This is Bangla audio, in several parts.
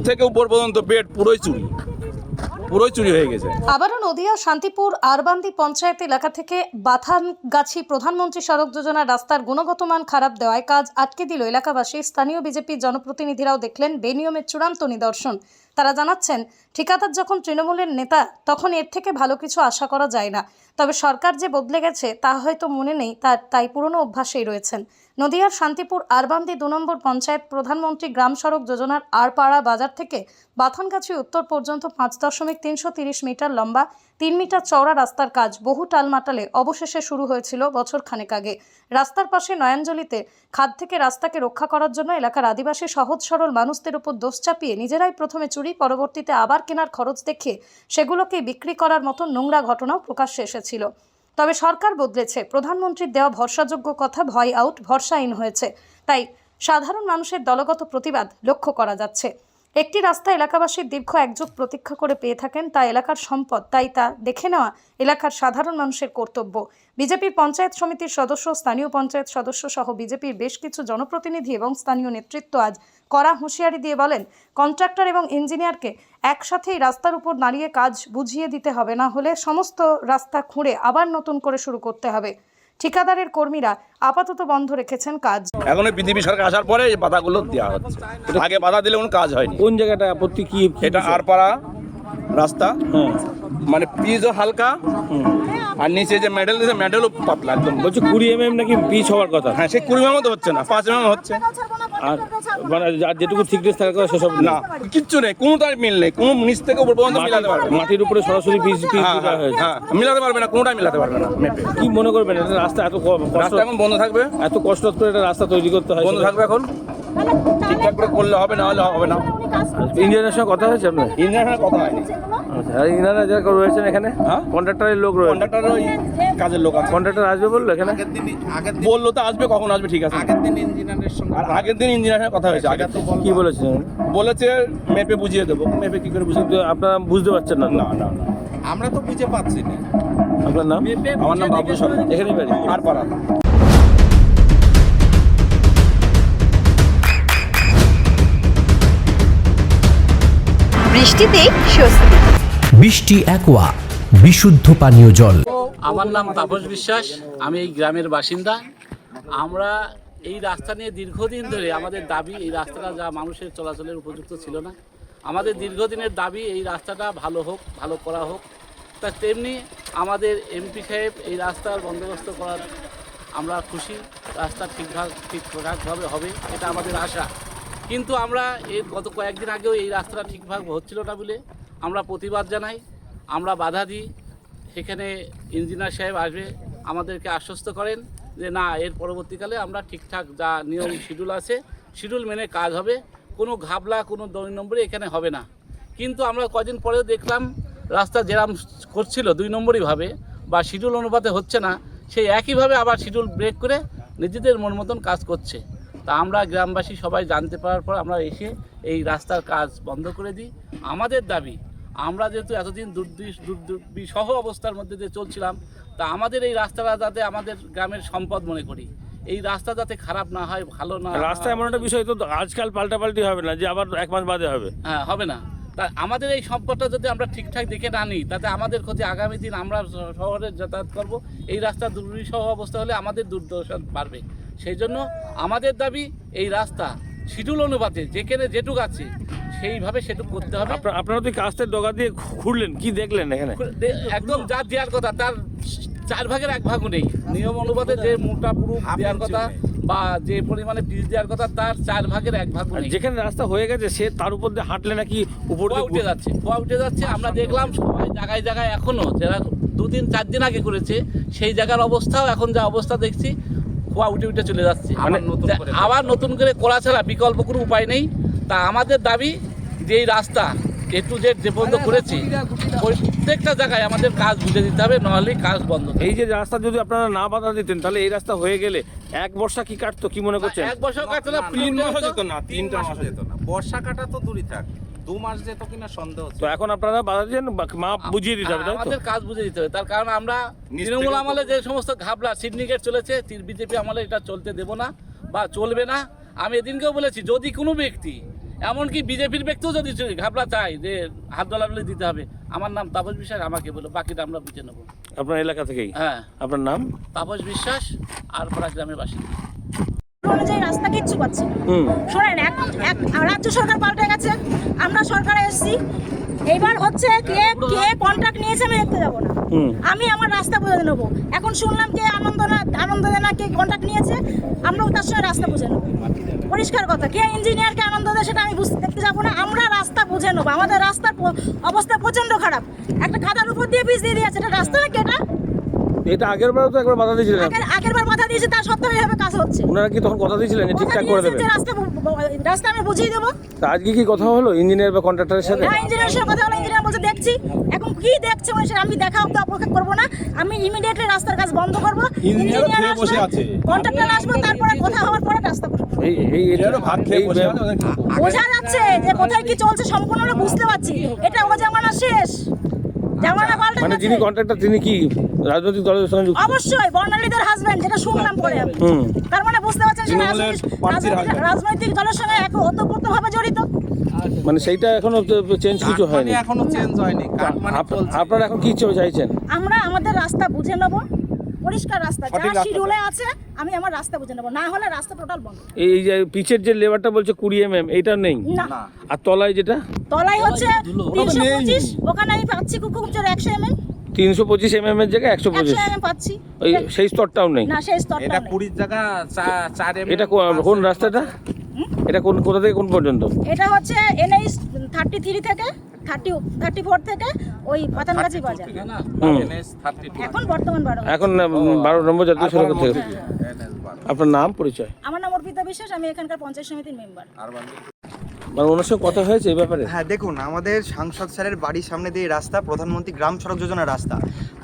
থেকে উপর পর্যন্ত বেড পুরোই চুরি হয়ে গেছে। আবারও নদিয়া শান্তিপুর আরবান্দি পঞ্চায়েত এলাকা থেকে বাথানগাছি প্রধানমন্ত্রী সড়ক যোজনার রাস্তার গুণগত মান খারাপ দেওয়ায় কাজ আটকে দিল এলাকাবাসী। স্থানীয় বিজেপির জনপ্রতিনিধিরাও দেখলেন বেনিয়মের চূড়ান্ত নিদর্শন। তারা জানাচ্ছেন, ঠিকাদার যখন তৃণমূলের নেতা তখন এর থেকে ভালো কিছু আশা করা যায় না। তবে সরকার যে বদলে গেছে তা হয়তো মনে নেই তাই পুরনো অভ্যাসেই রয়েছেন। নদিয়ার শান্তিপুর আরবান্দি 2 নম্বর পঞ্চায়েত প্রধানমন্ত্রী গ্রাম সড়ক যোজনার আরপাড়া বাজার থেকে বাথানগাছি উত্তর পর্যন্ত 5.330 মিটার লম্বা 3 মিটার চওড়া রাস্তার কাজ বহু টালমাটালে অবশেষে শুরু হয়েছিল বছর খানেক আগে। রাস্তার পাশে নয়াঞ্জলিতে খাদ থেকে রাস্তাকে রক্ষা করার জন্য এলাকার আদিবাসী সহজ সরল মানুষদের উপর দোষ চাপিয়ে নিজেরাই প্রথমে চুরি, পরবর্তীতে আবার কেনার খরচ দেখিয়ে সেগুলোকে বিক্রি করার মতো নোংরা ঘটনাও প্রকাশ্যে এসেছিল। তবে সরকার বদলেছে, প্রধানমন্ত্রীর দেওয়া ভরসাযোগ্য কথা ভয় আউট, ভরসা ইন হয়েছে। তাই সাধারণ মানুষের দলগত প্রতিবাদ লক্ষ্য করা যাচ্ছে। একটি রাস্তা এলাকাবাসীর দীর্ঘ এক যুগ প্রতীক্ষা করে পেয়ে থাকেন, তা এলাকার সম্পদ, তাই তা দেখে নেওয়া এলাকার সাধারণ মানুষের কর্তব্য। বিজেপির পঞ্চায়েত সমিতির সদস্য, স্থানীয় পঞ্চায়েত সদস্য সহ বিজেপির বেশ কিছু জনপ্রতিনিধি এবং স্থানীয় নেতৃত্ব আজ কড়া হুঁশিয়ারি দিয়ে বলেন, কন্ট্রাক্টর এবং ইঞ্জিনিয়ারকে একসাথেই রাস্তার উপর দাঁড়িয়ে কাজ বুঝিয়ে দিতে হবে, না হলে সমস্ত রাস্তা খুঁড়ে আবার নতুন করে শুরু করতে হবে। ঠিকাদারের কর্মীরা আপাতত বন্ধ রেখেছেন কাজ। এখন বিজেপি সরকার আসার পরে এই বাধাগুলো দেওয়া হচ্ছে, আগে বাধা দিলে কোনো কাজ হয়নি। কোন জায়গাটা আপত্তি কি? এটা আরপাড়া রাস্তা, মানে পিচও হালকা আর নিচে যে মেডেল দিয়েছে মেডেলও পাতলা একদম। বলছে 20 mm নাকি পিচ হওয়ার কথা। হ্যাঁ, সে 20 mm তো হচ্ছে না, 5 mm হচ্ছে। আর মানে আর যেটুকু থিকনেস থাকার কথা সেসব না, কিচ্ছু নেই, কোনোটাই মিল নেই, কোনো নিচ থেকে উপর পর্যন্ত মিলাতে পারবে না। মাটির উপরে সরাসরি পিচ দেওয়া হয়েছে। হ্যাঁ, মিলাতে পারবে না, কোনোটাই মিলাতে পারবে না। কি মনে করবেন এটা রাস্তা এত রাস্তা এখন বন্ধ থাকবে, এত কষ্ট করে একটা রাস্তা তৈরি করতে হয়, বন্ধ থাকবে এখন। ঠিকঠাক করে করলে হবে, না হলে হবে না। ইঞ্জিনিয়ারের সঙ্গে কথা হয়েছে আপনার? ইঞ্জিনিয়ারের কথা হয়নি। আচ্ছা, আর ইঞ্জিনিয়ার যারা রয়েছেন এখানে, হ্যাঁ, কন্ট্রাক্টরের লোক রয়েছে। কন্ট্রাক্টর ওই কাজের লোক আছে। কন্ট্রাক্টর আসবে বললো এখানে? বললো তো আসবে, কখন আসবে ঠিক আছে। আগের দিন ইঞ্জিনিয়ারের কথা হয়েছে। আগে তো কি বলেছে? বলেছে মেপে বুঝিয়ে দেবো। মেপে কি করে বুঝিয়ে? আপনারা বুঝতে পারছেন না? না না, আমরা তো বুঝে পাচ্ছি না। আপনার নাম? আমার নাম বাবু সরকার, এখানেই বাড়ি আরপাড়া। বৃষ্টিতে স্বস্তি। বৃষ্টি অ্যাকোয়া, বিশুদ্ধ পানীয় জল। আমার নাম তাপস বিশ্বাস, আমি এই গ্রামের বাসিন্দা। আমরা এই রাস্তা নিয়ে দীর্ঘদিন ধরে আমাদের দাবি, এই রাস্তাটা যা মানুষের চলাচলের উপযুক্ত ছিল না, আমাদের দীর্ঘদিনের দাবি এই রাস্তাটা ভালো হোক, ভালো করা হোক। তা তেমনি আমাদের এমপি সাহেব এই রাস্তার বন্দোবস্ত করার আমরা খুশি। রাস্তা ঠিকঠাকভাবে হবে, এটা আমাদের আশা। কিন্তু আমরা এর গত কয়েকদিন আগেও এই রাস্তাটা ঠিকভাবে হচ্ছিল না বলে আমরা প্রতিবাদ জানাই, আমরা বাধা দিই। সেখানে ইঞ্জিনিয়ার সাহেব আসবে, আমাদেরকে আশ্বস্ত করেন যে না, এর পরবর্তীকালে আমরা ঠিকঠাক যা নিয়ম শিডিউল আছে শিডিউল মেনে কাজ হবে, কোনো ঘাবলা, কোনো 2 নম্বরে এখানে হবে না। কিন্তু আমরা কদিন পরেও দেখলাম রাস্তা যেরাম করছিল 2 নম্বরইভাবে বা শিডিউল অনুপাতে হচ্ছে না, সেই একইভাবে আবার শিডিউল ব্রেক করে নিজেদের মন মতন কাজ করছে। তা আমরা গ্রামবাসী সবাই জানতে পারার পর আমরা এসে এই রাস্তার কাজ বন্ধ করে দিই। আমাদের দাবি, আমরা যেহেতু এতদিন দুর্বিষহ অবস্থার মধ্যে দিয়ে চলছিলাম, তা আমাদের এই রাস্তাটা যাতে আমাদের গ্রামের সম্পদ মনে করি, এই রাস্তা যাতে খারাপ না হয়, ভালো না। রাস্তা এমন একটা বিষয় তো আজকাল পাল্টাপাল্টি হবে না যে আবার 1 মাস বাদে হবে। হ্যাঁ, হবে না। তা আমাদের এই সম্পদটা যদি আমরা ঠিকঠাক দেখে না নিই, তাতে আমাদের ক্ষতি। আগামী দিন আমরা শহরে যাতায়াত করব, এই রাস্তা দুর্বিষহ অবস্থা হলে আমাদের দুর্দশা বাড়বে। সেই জন্য আমাদের দাবি, এই রাস্তা শিডিউল অনুপাতে যেখানে যেটুক আছে সেইভাবে সেটুক করতে হবে। আপনারা তো কাস্তের ডগা দিয়ে ঘুরলেন, কি দেখলেন এখানে? একদম যা দেওয়ার কথা তার 4 ভাগের 1 ভাগও নেই। নিয়ম অনুপাতে যে মোটা পুরো দেওয়ার কথা বা যে পরিমাণে পিচ দেওয়ার কথা তার 4 ভাগের 1 ভাগ নেই। যেখানে রাস্তা হয়ে গেছে সে তার উপর দিয়ে হাঁটলে নাকি উপর দিয়ে উঠে যাচ্ছে। আমরা দেখলাম সবাই জায়গায় জায়গায় এখনো যারা 2-3-4 দিন আগে করেছে সেই জায়গার অবস্থাও এখন যা অবস্থা দেখছি, খোয়া উঠে চলে যাচ্ছে। আবার নতুন করে করা ছাড়া বিকল্প কোনো উপায় নেই। তা আমাদের দাবি যে এই রাস্তা A to Z যে পর্যন্ত করেছি প্রত্যেকটা জায়গায় আমাদের কাজ বুঝে দিতে হবে, নাহলে কাজ বন্ধ। এই যে রাস্তা যদি আপনারা না বাধা দিতেন তাহলে এই রাস্তা হয়ে গেলে 1 বর্ষা কি কাটতো, কি মনে করছেন? 1 বছর কাটতো না, 3 মাসও যেত না, 3টা মাস যেত না। বর্ষা কাটা তো দূরই থাক, 2 মাস যেত কিনা সন্দেহ। তো এখন আপনারা বাধা দিয়েছেন, মা বুঝিয়ে দিতে হবে, তাই তো? আমাদের কাজ বুঝে দিতে হবে। তার কারণ আমরা তৃণমূল আমলে যে সমস্ত ঘাবলা সিন্ডিকেট চলেছে, বিজেপি আমলে এটা চলতে দেব না বা চলবে না। আমি এদিনকেও বলেছি, যদি কোনো ব্যক্তি এমনকি বিজেপির ব্যক্তিও যদি ঘাবলা চায় যে হাত দলাবলি দিতে হবে, আমার নাম তাপস বিশ্বাস, আমাকে বলো, বাকিটা আমরা বুঝে নেবো। আপনার এলাকা থেকেই? হ্যাঁ। আপনার নাম? তাপস বিশ্বাস, আর পাড়া গ্রামের বাসিন্দা। অনুযায়ী রাস্তা কিচ্ছু পাচ্ছি না। শোনেন, এক রাজ্য সরকার পাল্টে গেছে, আমরা সরকারে এসেছি, এইবার হচ্ছে কে কন্ট্রাক্ট নিয়েছে আমি দেখতে যাবো না, আমি আমার রাস্তা বুঝে নেবো। এখন শুনলাম কে আনন্দদানা কে কন্ট্রাক্ট নিয়েছে, আমরাও তার সঙ্গে রাস্তা বুঝে নেবো। পরিষ্কার কথা, কে ইঞ্জিনিয়ার কে আনন্দ দেয় সেটা আমি দেখতে যাবো না, আমরা রাস্তা বুঝে নেবো। আমাদের রাস্তার অবস্থা প্রচন্ড খারাপ, একটা খাতার উপর দিয়ে বীজ দিয়ে দিয়েছে, এটা রাস্তা নাকি এটা? এটা আগের বার তো একবার বাধা দিয়েছিলেন, আগের বার বাধা দিয়েছে, তার সত্ত্বেও এইভাবে কাজ হচ্ছে। ওনারা কি তখন কথা দিয়েছিলেন যে ঠিকঠাক করে দেবেন? রাস্তা আমি বুঝিয়ে দেবো। তা আজকে কি কথা হলো ইঞ্জিনিয়ার বা কন্ট্রাক্টরের সাথে? হ্যাঁ, ইঞ্জিনিয়ারের সাথে কথা হলো, ইঞ্জিনিয়ার বলছে দেখছি। এখন কি দেখছে মানে সেটা আমি দেখা অব্দি অপেক্ষা করবো না, আমি ইমিডিয়েটলি রাস্তার কাজ বন্ধ করবো। ইঞ্জিনিয়ার খেয়ে বসে আছে, কন্ট্রাক্টর আসবে, তারপরে কথা হওয়ার পরে রাস্তা করবো। এই এটারও ভাগ খেয়ে বসে আছে। বোঝা যাচ্ছে যে কোথায় কি চলছে সম্পূর্ণ আমরা বুঝতে পারছি। এটা ও জামানা শেষ, জামানা পাল্টে মানে গেছে। যিনি কন্ট্রাক্টর তিনি কি রাজনৈতিক দলের সঙ্গে যুক্ত? অবশ্যই বর্ণালীদের হাজবেন্ড, যেটা শুনলাম পরে আমি। তার মানে বুঝতে পারছেন যে রাজনৈতিক দলের সঙ্গে ওতপ্রোতভাবে জড়িত। মানে সেইটা এখনো চেঞ্জ কিছু হয়নি, এখনো চেঞ্জ হয়নি। কাটমানি চলছে। আপনারা এখন কি চাইছেন? আমরা আমাদের রাস্তা বুঝে নেব, পরিষ্কার রাস্তা যা শিডিউলে আছে, আমি আমার রাস্তা বুঝে নেব, না হলে রাস্তা টোটাল বন্ধ। এই যে পিচের যে লেবারটা বলছে 20 mm, এটা নেই? না, আর তলায় যেটা তলায় হচ্ছে 325, ওখানে আমি পাচ্ছি খুব 100 mm, 325 mm এর জায়গায় 125 mm পাচ্ছি। ওই সেই স্তরটাও নেই? না, সেই স্তরটা এটা নেই। 20 জায়গা 4 mm। এটা কোন রাস্তাটা? এটা কোথা থেকে কোন পর্যন্ত? এটা হচ্ছে NH 33 থেকে 34 থেকে ওই পাতানগাছি বাজার। না, NS 32। এখন বর্তমান 12। এখন 12 নম্বর জাতীয় সড়ক থেকে। আপনার নাম পরিচয়? আমার নাম অর্পিতা বিশ্বাস, আমি এখানকার পঞ্চায়েত সমিতির মেম্বার। মানে ওনার সঙ্গে কথা হয়েছে এই ব্যাপারে? হ্যাঁ, দেখুন, আমাদের সাংসদ স্যারের বাড়ির সামনে দিয়ে রাস্তা, প্রধানমন্ত্রী গ্রাম সড়ক যোজনার রাস্তা,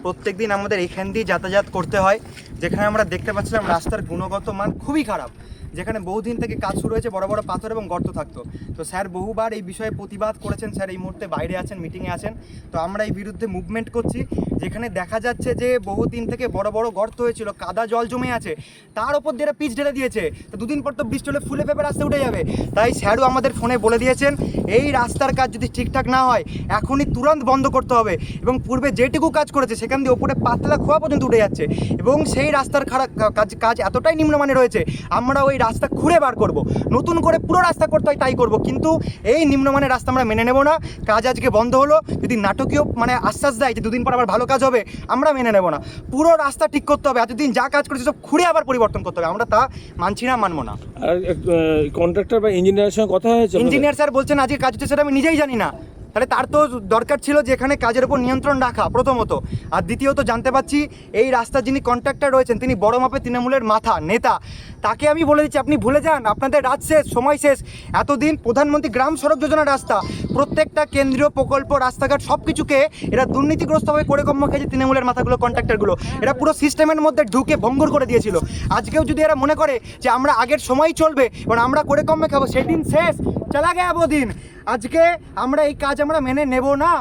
প্রত্যেক দিন আমাদের এখান দিয়ে যাতায়াত করতে হয়, যেখানে আমরা দেখতে পাচ্ছিলাম রাস্তার গুণগত মান খুবই খারাপ, যেখানে বহুদিন থেকে কাজ শুরু হয়েছে, বড় বড় পাথর এবং গর্ত থাকতো। তো স্যার বহুবার এই বিষয়ে প্রতিবাদ করেছেন, স্যার এই মুহূর্তে বাইরে আছেন, মিটিংয়ে আছেন। তো আমরা এই বিরুদ্ধে মুভমেন্ট করছি, যেখানে দেখা যাচ্ছে যে বহুদিন থেকে বড় বড় গর্ত হয়েছিল, কাদা জল জমে আছে, তার ওপর দিয়ে পিচ ঢেলে দিয়েছে। তো দুদিন পর তো বৃষ্টি হলে ফুলে ফেপে রাস্তা উঠে যাবে। তাই স্যারও আমাদের ফোনে বলে দিয়েছেন এই রাস্তার কাজ যদি ঠিকঠাক না হয় এখনই তুরন্ত বন্ধ করতে হবে, এবং পূর্বে যেটুকু কাজ করেছে সেখান দিয়ে ওপরে পাতলা খোয়া পর্যন্ত উঠে যাচ্ছে, এবং সেই রাস্তার কাজ এতটাই নিম্নমানের রয়েছে, আমরা ওই রাস্তা খুঁড়ে বার করব, নতুন করে পুরো রাস্তা করতে হয় তাই করব, কিন্তু এই নিম্নমানের রাস্তা আমরা মেনে নেব না। কাজ আজকে বন্ধ হলো, যদি নাটকীয় মানে আশ্বাস দেয় যে দুদিন পর আবার ভালো কাজ হবে, আমরা মেনে নেব না। পুরো রাস্তা ঠিক করতে হবে, এতদিন যা কাজ করেছে সব খুঁড়ে আবার পরিবর্তন করতে হবে, আমরা তা মানছি না, মানবো না। আর কন্ট্রাক্টর বা ইঞ্জিনিয়ারের সঙ্গে কথা হয়েছে? ইঞ্জিনিয়ার স্যার বলছেন আজকে কাজ হচ্ছে, সেটা আমি নিজেই জানি না। তাহলে তার তো দরকার ছিল যে এখানে কাজের উপর নিয়ন্ত্রণ রাখা প্রথমত, আর দ্বিতীয়ত জানতে পাচ্ছি এই রাস্তার যিনি কন্ট্রাক্টর রয়েছেন তিনি বড় মাপের তৃণমূলের মাথা নেতা। তাকে আমি বলে দিচ্ছি আপনি ভুলে যান, আপনাদের রাজ শেষ, সময় শেষ। এতদিন প্রধানমন্ত্রী গ্রাম সড়ক যোজনার রাস্তা, প্রত্যেকটা কেন্দ্রীয় প্রকল্প, রাস্তাঘাট সব কিছুকে এরা দুর্নীতিগ্রস্তভাবে করে কম্ম খেয়েছে তৃণমূলের মাথাগুলো, কন্ট্রাক্টরগুলো। এরা পুরো সিস্টেমের মধ্যে ঢুকে ভঙ্গুর করে দিয়েছিল। আজকেও যদি এরা মনে করে যে আমরা আগের সময় চলবে এবং আমরা করে কমে খাবো, সেদিন শেষ, চলা গেয়া দিন। আজকে আমরা এই কাজ আমরা মেনে নেব না,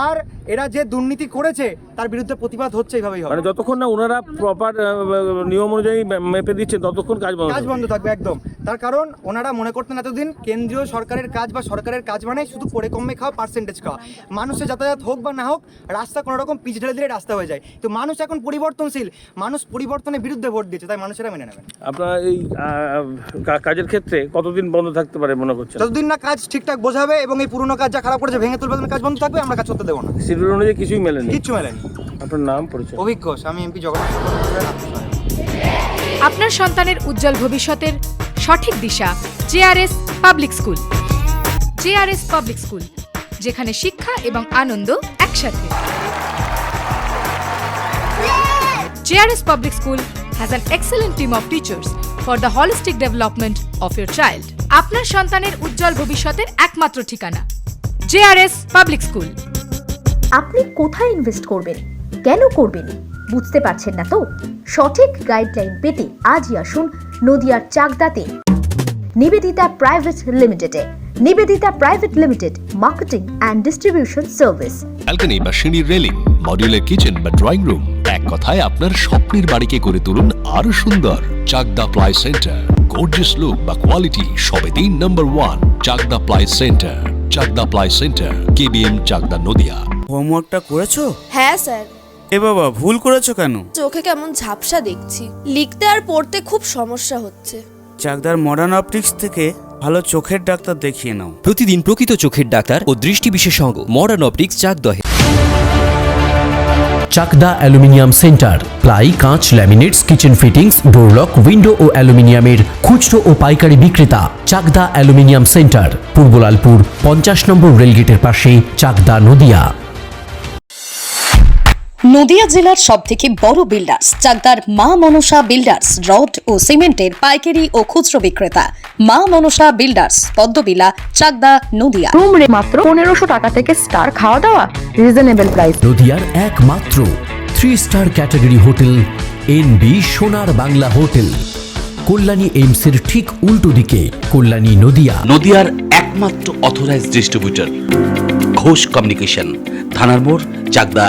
আর এরা যে দুর্নীতি করেছে তার বিরুদ্ধে প্রতিবাদ হচ্ছে, এইভাবেই হবে। মানে যতক্ষণ না ওনারা প্রপার নিয়ম অনুযায়ী মেপে দিচ্ছে ততক্ষণ কাজ বন্ধ থাকবে একদম। তার কারণ ওনারা মনে করতেন এতদিন কেন্দ্রীয় সরকারের কাজ বা সরকারের কাজ মানে শুধু করে কমে খাওয়া, পার্সেন্টেজ খাওয়া, মানুষের যাতায়াত হোক বা না হোক, রাস্তা কোনো রকম পিচ ঢেলে দিলে রাস্তা হয়ে যায়। তো মানুষ এখন পরিবর্তনশীল, মানুষ পরিবর্তনের বিরুদ্ধে ভোট দিয়েছে, তাই মানুষেরা মেনে নেবেন। আপনার এই কাজের ক্ষেত্রে কতদিন বন্ধ থাকতে পারে মনে করছেন? যতদিন না কাজ ঠিকঠাক বোঝাবে এবং এই পুরোনো কাজ যা খারাপ করেছে ভেঙে তুলবে, কাজ বন্ধ থাকবে, আমরা কাজ করতে দেবো না। শিডিউল অনুযায়ী কিছুই মেলেনি? কিচ্ছু মেলেনি। আপনার নাম পরিচয়? অভিজ্ঞ, আমি এমপি জগন্নাথ। আপনার সন্তানের উজ্জ্বল ভবিষ্যতের সঠিক দিশা JRS public school. JRS public school, যেখানে শিক্ষা এবং আনন্দ একসাথে। JRS public school has an excellent team of teachers for the holistic development of your child. আপনার সন্তানের উজ্জ্বল ভবিষ্যতের একমাত্র ঠিকানা জেআরএস পাবলিক স্কুল। আপনি কোথায় ইনভেস্ট করবেন, কেন করবেন, বুঝতে পারছেন না তো? সঠিক গাইডলাইন পেতে আজই আসুন নদিয়ার চাকদাতে নিবেদিতা প্রাইভেট লিমিটেডে। Nivedita private limited, marketing and distribution service. Balcony বা সিঁড়ির রেলিং, মডিউলার কিচেন বা ড্রয়িং রুম, এক কথায় আপনার স্বপ্নের বাড়িকে করে তুলুন আরো সুন্দর। Chakda ply centre. Gorgeous look বা কোয়ালিটি সবেতেই number 1 Chakda ply centre. Chakda ply centre, KBM Chakda Nadia. হোমওয়ার্কটা করেছো? হ্যাঁ স্যার। এ বাবা, ভুল করেছো কেন? চোখে কেমন ঝাপসা দেখছি, লিখতে আর পড়তে খুব সমস্যা হচ্ছে। চাকদার মডার্ন অপটিক্স থেকে ভালো চোখের ডাক্তার দেখিয়ে নাও। প্রতিদিন প্রকৃত চোখের ডাক্তার ও দৃষ্টি বিশেষজ্ঞ মডার্ন অপটিক্স চাকদহে। চাকদা অ্যালুমিনিয়াম সেন্টার, প্লাই, কাঁচ, laminates, kitchen fittings, door lock, window ও অ্যালুমিনিয়ামের খুচরো ও পাইকারি বিক্রেতা। Chakda aluminium centre, Purbalalpur 50 number রেলগেটের পাশে, চাকদা নদিয়া। নদিয়া জেলার সবথেকে বড় বিল্ডার্স চাকদার মা মনসা বিল্ডার্স, রড ও সিমেন্টের পাইকারি ও খুচরো বিক্রেতা। মা মনসা বিল্ডার্স, পদ্মবিলা, চাকদা, নদিয়া। রুম রে মাত্র 1500 টাকা থেকে স্টার খাওয়া দাওয়া, রিজনেবল প্রাইস। নদিয়ার একমাত্র 3 স্টার ক্যাটাগরি হোটেল এনবি সোনার বাংলা হোটেল, কল্যাণী এইমসের ঠিক উল্টো দিকে, কল্যাণী নদিয়া। নদিয়ার একমাত্র অথরাইজড ডিস্ট্রিবিউটর ঘোষ কমিউনিকেশন, থানার মোড়, চাকদা